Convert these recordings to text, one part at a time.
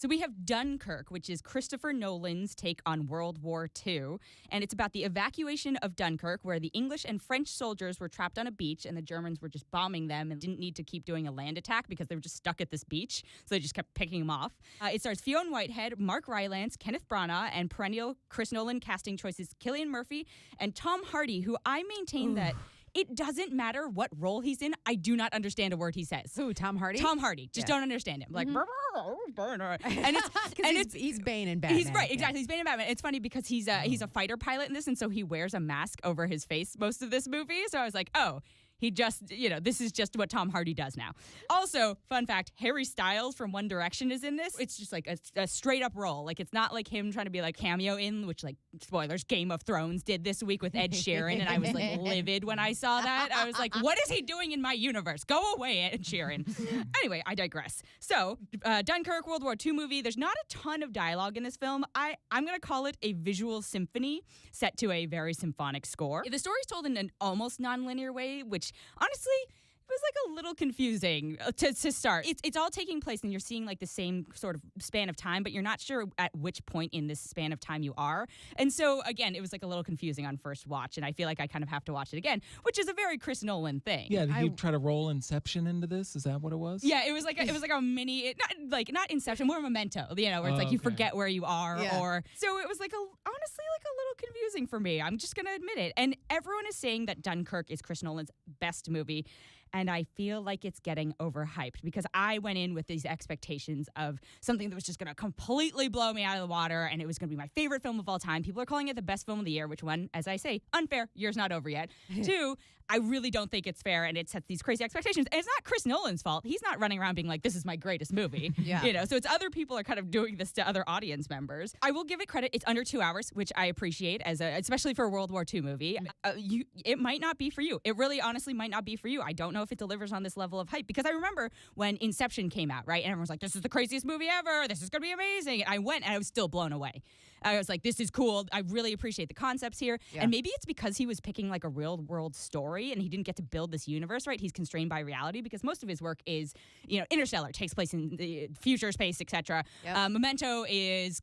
So we have Dunkirk, which is Christopher Nolan's take on World War II. And it's about the evacuation of Dunkirk, where the English and French soldiers were trapped on a beach and the Germans were just bombing them and didn't need to keep doing a land attack because they were just stuck at this beach. So they just kept picking them off. It stars Fionn Whitehead, Mark Rylance, Kenneth Branagh, and perennial Chris Nolan casting choices Cillian Murphy and Tom Hardy, who I maintain that it doesn't matter what role he's in. I do not understand a word he says. Who, Tom Hardy? Tom Hardy. Just don't understand him. Like, and he's Bane in Batman. He's right, exactly. He's Bane in Batman. It's funny because he's a fighter pilot in this, and so he wears a mask over his face most of this movie. So I was like, oh, he just, this is just what Tom Hardy does now. Also, fun fact, Harry Styles from One Direction is in this. It's just like a straight up role. Like, it's not like him trying to be like cameo in, which, like, spoilers, Game of Thrones did this week with Ed Sheeran, and I was like livid when I saw that. I was like, what is he doing in my universe? Go away, Ed Sheeran. Anyway, I digress. So, Dunkirk, World War II movie. There's not a ton of dialogue in this film. I'm going to call it a visual symphony set to a very symphonic score. The story's told in an almost non-linear way, which honestly, it was like a little confusing to start. It's all taking place and you're seeing like the same sort of span of time, but you're not sure at which point in this span of time you are. And so again, it was like a little confusing on first watch, and I feel like I kind of have to watch it again, which is a very Chris Nolan thing. Yeah, did you try to roll Inception into this? Is that what it was? Yeah, it was like a mini, not Inception, more Memento, where it's like you forget where you are, or so it was like honestly like a little confusing for me. I'm just gonna admit it. And everyone is saying that Dunkirk is Chris Nolan's best movie. And I feel like it's getting overhyped because I went in with these expectations of something that was just going to completely blow me out of the water, and it was going to be my favorite film of all time. People are calling it the best film of the year, which one, as I say, unfair. Year's not over yet. Two, I really don't think it's fair, and it sets these crazy expectations. And it's not Chris Nolan's fault. He's not running around being like, this is my greatest movie. So it's other people are kind of doing this to other audience members. I will give it credit. It's under 2 hours, which I appreciate, especially for a World War II movie. It might not be for you. It really honestly might not be for you. I don't know if it delivers on this level of hype, because I remember when Inception came out, right? And everyone was like, this is the craziest movie ever. This is going to be amazing. And I went and I was still blown away. I was like, this is cool. I really appreciate the concepts here. Yeah. And maybe it's because he was picking like a real world story and he didn't get to build this universe, right? He's constrained by reality because most of his work is, Interstellar takes place in the future, space, etc. Yep. Memento is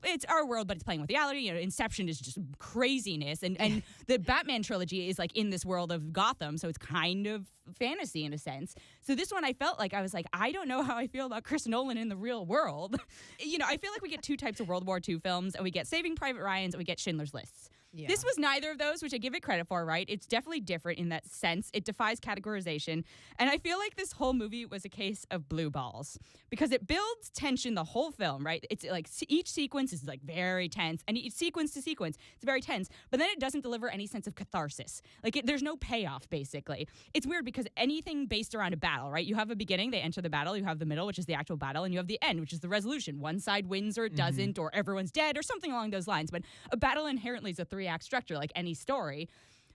it's our world, but it's playing with reality. Inception is just craziness. And the Batman trilogy is like in this world of Gotham. So it's kind of fantasy in a sense. So this one I felt like I was like, I don't know how I feel about Chris Nolan in the real world. I feel like we get two types of World War II films, and we get Saving Private Ryan's and we get Schindler's Lists. Yeah. This was neither of those, which I give it credit for, right? It's definitely different in that sense. It defies categorization. And I feel like this whole movie was a case of blue balls because it builds tension the whole film, right? It's like each sequence is like very tense, and each sequence to sequence, it's very tense, but then it doesn't deliver any sense of catharsis. Like there's no payoff, basically. It's weird because anything based around a battle, right? You have a beginning, they enter the battle, you have the middle, which is the actual battle, and you have the end, which is the resolution. One side wins or it doesn't, or everyone's dead, or something along those lines. But a battle inherently is a 3-act structure, like any story.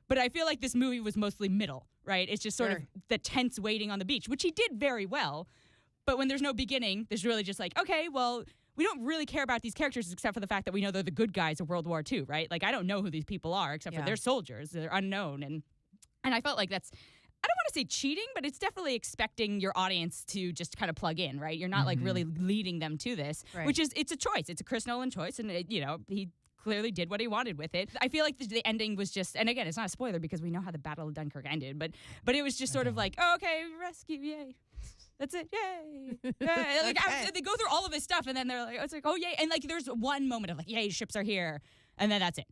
But I feel like this movie was mostly middle, right? It's just sort of the tense waiting on the beach, which he did very well. But when there's no beginning, there's really just like, okay, well, we don't really care about these characters except for the fact that we know they're the good guys of World War II, right? Like, I don't know who these people are except for they're soldiers. They're unknown. And I felt like that's, I don't want to say cheating, but it's definitely expecting your audience to just kind of plug in, right? You're not like really leading them to this, which is, it's a choice. It's a Chris Nolan choice. And, he clearly did what he wanted with it. I feel like the ending was just, and again, it's not a spoiler because we know how the Battle of Dunkirk ended, but it was just sort of like, oh, okay, rescue, yay. That's it, yay. They go through all of this stuff, and then they're like, it's like, oh, yay. And like, there's one moment of like, yay, ships are here. And then that's it.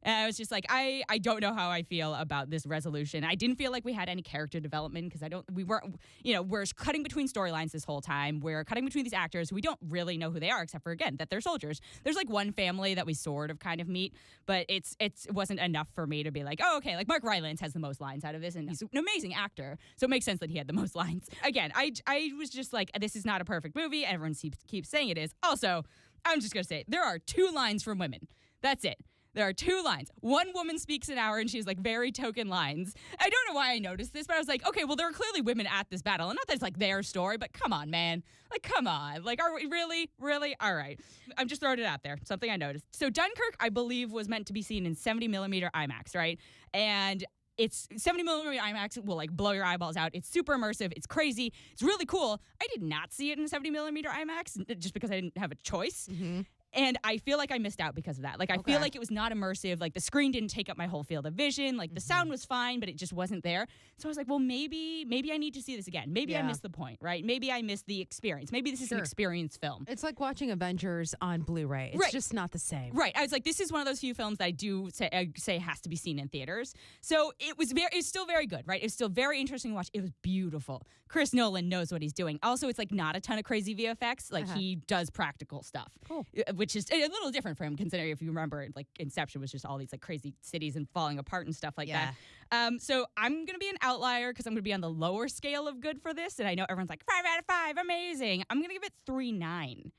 And I was just like, I don't know how I feel about this resolution. I didn't feel like we had any character development because we're cutting between storylines this whole time. We're cutting between these actors who we don't really know who they are, except for, again, that they're soldiers. There's like one family that we sort of kind of meet, but it wasn't enough for me to be like, oh, okay, like Mark Rylance has the most lines out of this, and he's an amazing actor, so it makes sense that he had the most lines. Again, I was just like, this is not a perfect movie. Everyone keeps saying it is. Also, I'm just going to say, there are 2 lines from women. That's it. There are 2 lines. One woman speaks an hour, and she's like very token lines. I don't know why I noticed this, but I was like, okay, well, there are clearly women at this battle. And not that it's like their story, but come on, man. Like, come on. Like, are we really? All right. I'm just throwing it out there. Something I noticed. So Dunkirk, I believe, was meant to be seen in 70 millimeter IMAX, right? And It's 70mm IMAX will like blow your eyeballs out. It's super immersive. It's crazy. It's really cool. I did not see it in 70mm IMAX just because I didn't have a choice. Mm-hmm. And I feel like I missed out because of that. Like, I feel like it was not immersive. Like, the screen didn't take up my whole field of vision. Like, the sound was fine, but it just wasn't there. So I was like, well, maybe I need to see this again. Maybe I missed the point, right? Maybe I missed the experience. Maybe this is an experience film. It's like watching Avengers on Blu-ray. It's just not the same. Right. I was like, this is one of those few films that I say has to be seen in theaters. So it's still very good, right? It's still very interesting to watch. It was beautiful. Chris Nolan knows what he's doing. Also, it's like not a ton of crazy VFX. Like, he does practical stuff. Cool. Which is a little different for him, considering if you remember, like, Inception was just all these like crazy cities and falling apart and stuff like that. So I'm gonna be an outlier because I'm gonna be on the lower scale of good for this, and I know everyone's like 5 out of 5, amazing. I'm gonna give it 3.9.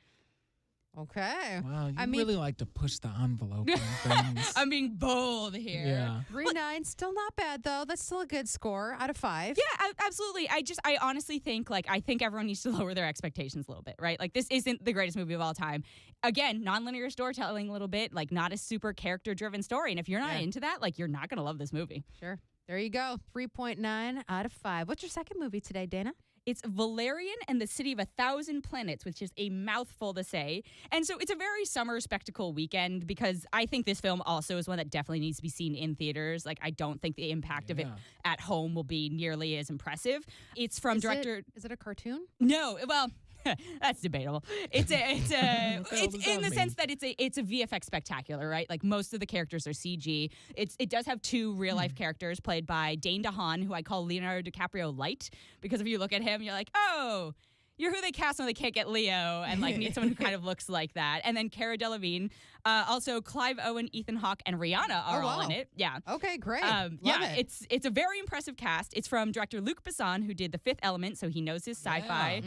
Okay. Wow, you really like to push the envelope on things. I'm being bold here. Yeah. 3.9, still not bad though. That's still a good score out of 5. Yeah, absolutely. I honestly think I think everyone needs to lower their expectations a little bit, right? Like, this isn't the greatest movie of all time. Again, nonlinear storytelling a little bit, like not a super character-driven story. And if you're not into that, like, you're not gonna love this movie. Sure. There you go. 3.9 out of 5. What's your second movie today, Dana? It's Valerian and the City of 1,000 Planets, which is a mouthful to say. And so it's a very summer spectacle weekend because I think this film also is one that definitely needs to be seen in theaters. Like, I don't think the impact of it at home will be nearly as impressive. It's from director... Is it a cartoon? No, well... That's debatable. It's in the sense that it's a VFX spectacular, right? Like, most of the characters are CG. It does have 2 real life characters played by Dane DeHaan, who I call Leonardo DiCaprio light, because if you look at him, you're like, oh, you're who they cast when they can't get Leo and like need someone who kind of looks like that. And then Cara Delevingne, also Clive, Owen, Ethan Hawke, and Rihanna are all in it. Yeah. Okay, great. It's a very impressive cast. It's from director Luc Besson, who did The Fifth Element, so he knows his sci-fi.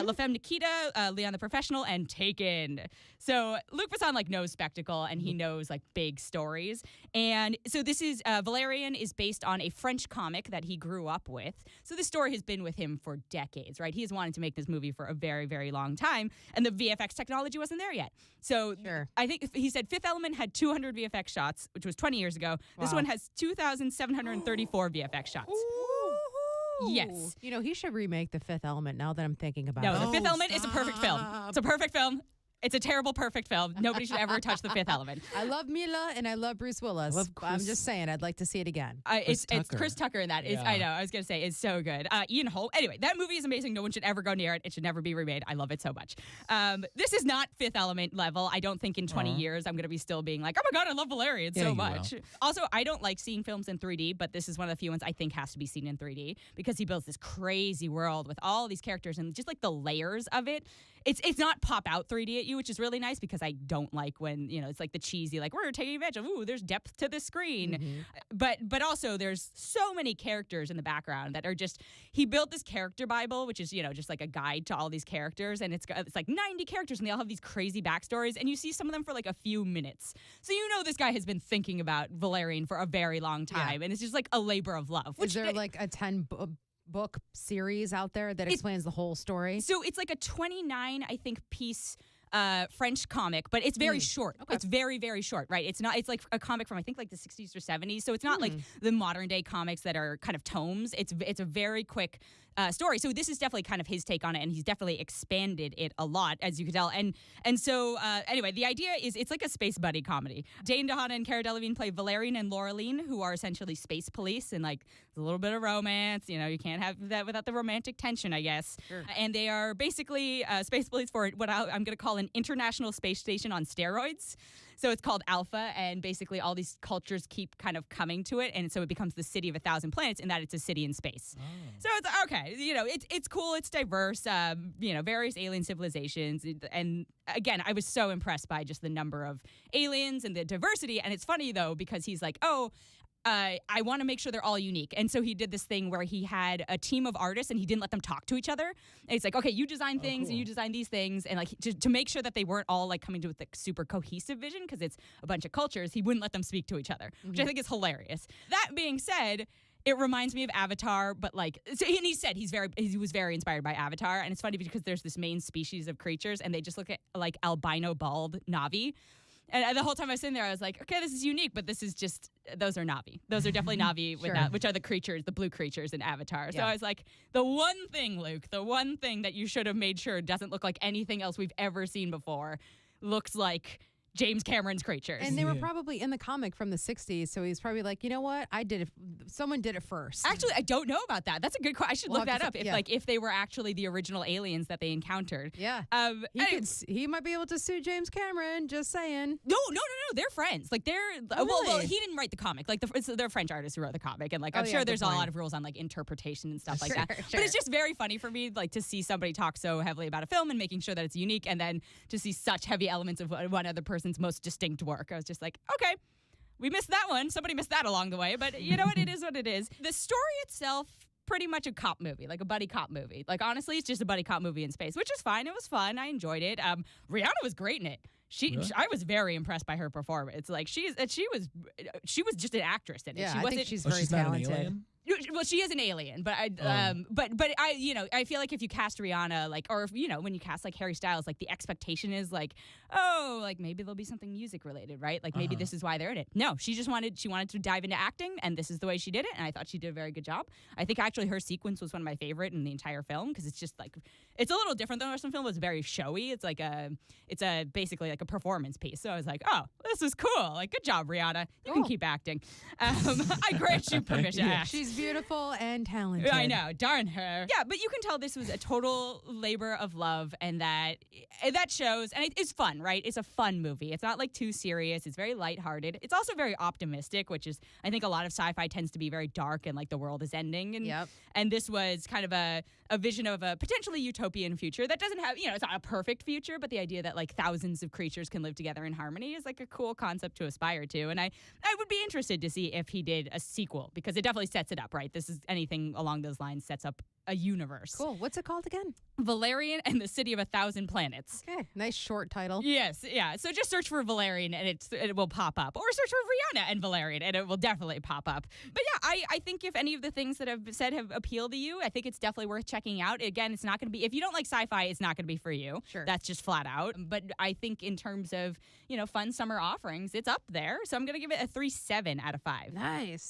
La Femme Nikita, Leon the Professional, and Taken. So Luc Besson like knows spectacle and he knows like big stories. And so this is Valerian is based on a French comic that he grew up with. So this story has been with him for decades, right? He has wanted to make this movie for a very, very long time, and the VFX technology wasn't there yet. So I think he said Fifth Element had 200 VFX shots, which was 20 years ago. Wow. This one has 2,734 VFX shots. Ooh. Yes. You know, he should remake The Fifth Element now that I'm thinking about it. No, The Fifth Element is a perfect film. It's a perfect film. It's a terrible, perfect film. Nobody should ever touch The Fifth Element. I love Mila and I love Bruce Willis. I'm just saying, I'd like to see it again. It's Chris Tucker in that. I know. I was going to say, it's so good. Ian Holt. Anyway, that movie is amazing. No one should ever go near it. It should never be remade. I love it so much. This is not Fifth Element level. I don't think in 20 years I'm going to be still being like, oh my God, I love Valerian so much. Also, I don't like seeing films in 3D, but this is one of the few ones I think has to be seen in 3D because he builds this crazy world with all these characters and just like the layers of it. It's not pop out 3D at you, which is really nice because I don't like when, you know, it's like the cheesy, like, we're taking advantage of, ooh, there's depth to the screen. But also there's so many characters in the background that are just, he built this character Bible, which is, you know, just like a guide to all these characters. And it's like 90 characters and they all have these crazy backstories. And you see some of them for like a few minutes. So you know this guy has been thinking about Valerian for a very long time. And it's just like a labor of love. Is there like a 10 book series out there that explains the whole story? So it's like a 29, I think, piece French comic, but it's very short. Okay. It's very, very short, right? It's like a comic from, I think, like the 60s or 70s. So it's not like the modern day comics that are kind of tomes. It's a very quick story. So this is definitely kind of his take on it, and he's definitely expanded it a lot, as you can tell. And so anyway, the idea is it's like a space buddy comedy. Dane DeHaan and Cara Delevingne play Valerian and Laureline, who are essentially space police, and like a little bit of romance. You know, you can't have that without the romantic tension, I guess. Sure. And they are basically space police for what I'm going to call an international space station on steroids. So it's called Alpha, and basically all these cultures keep kind of coming to it, and so it becomes the city of 1,000 planets in that it's a city in space. Oh. So it's okay, you know, it's cool, it's diverse, you know, various alien civilizations, and again, I was so impressed by just the number of aliens and the diversity, and it's funny though, because he's like, I want to make sure they're all unique. And so he did this thing where he had a team of artists and he didn't let them talk to each other. And he's like, okay, you design things and you design these things. And like to make sure that they weren't all like coming to a super cohesive vision because it's a bunch of cultures, he wouldn't let them speak to each other, which I think is hilarious. That being said, it reminds me of Avatar, but like, so, and he said he was very inspired by Avatar. And it's funny because there's this main species of creatures and they just look at like albino bald Na'vi. And the whole time I was sitting there, I was like, okay, this is unique, but this is just, those are Na'vi. Those are definitely Na'vi, Sure. which are the creatures, the blue creatures in Avatar. So Yeah. I was like, the one thing, Luke, the one thing that you should have made sure doesn't look like anything else we've ever seen before looks like James Cameron's creatures. And they were probably in the comic from the 60s, so he's probably like, you know what? I did it. Someone did it first. Actually, I don't know about that. That's a good question. I should We'll look have that to up. yeah. If they were actually the original aliens that they encountered. Yeah. Anyway, He might be able to sue James Cameron, just saying. No. They're friends. Like they're Oh, well, really? he didn't write the comic. Like they're French artists who wrote the comic, and like I'm Oh, yeah, sure good there's a point. lot of rules on like interpretation and stuff like Sure, that. sure. But it's just very funny for me, like to see somebody talk so heavily about a film and making sure that it's unique, and then to see such heavy elements of one other person's most distinct work. I was just like, okay. We missed that one. Somebody missed that along the way, but you know what? It is what it is. The story itself, pretty much a cop movie, like a buddy cop movie. Like honestly, it's just a buddy cop movie in space, which is fine. It was fun. I enjoyed it. Rihanna was great in it. I was very impressed by her performance. Like she was just an actress in it. Yeah, She I wasn't. think she's Oh, very she's not an talented. alien? Well, she is an alien, but I feel like if you cast Rihanna, like, or if, when you cast like Harry Styles, like the expectation is like, oh, like maybe there'll be something music related, right? Like maybe this is why they're in it. No, she wanted to dive into acting, and this is the way she did it, and I thought she did a very good job. I think actually her sequence was one of my favorite in the entire film because it's just like it's a little different than the rest of the film. It's very showy. It's like basically like a performance piece. So I was like, oh, this is cool. Like, good job, Rihanna. You can keep acting. I grant you permission. Yeah. She's beautiful and talented. I know, darn her. Yeah, but you can tell this was a total labor of love, and that shows. And it's fun, right? It's a fun movie. It's not like too serious. It's very lighthearted. It's also very optimistic, which is I think a lot of sci-fi tends to be very dark and like the world is ending. And this was kind of a vision of a potentially utopian future that doesn't have, it's not a perfect future, but the idea that like thousands of creatures can live together in harmony is like a cool concept to aspire to. And I would be interested to see if he did a sequel because it definitely sets it up, right? This is anything along those lines sets up a universe. Cool. What's it called again? Valerian and the City of 1,000 Planets. Okay. Nice short title. Yes, yeah. So just search for Valerian and it will pop up. Or search for Rihanna and Valerian and it will definitely pop up. But yeah, I think if any of the things that I've said have appealed to you, I think it's definitely worth checking out. Again, it's not going to be, if you don't like sci-fi, it's not going to be for you. Sure. That's just flat out. But I think in terms of, fun summer offerings, it's up there. So I'm going to give it a 3.7 out of 5. Nice.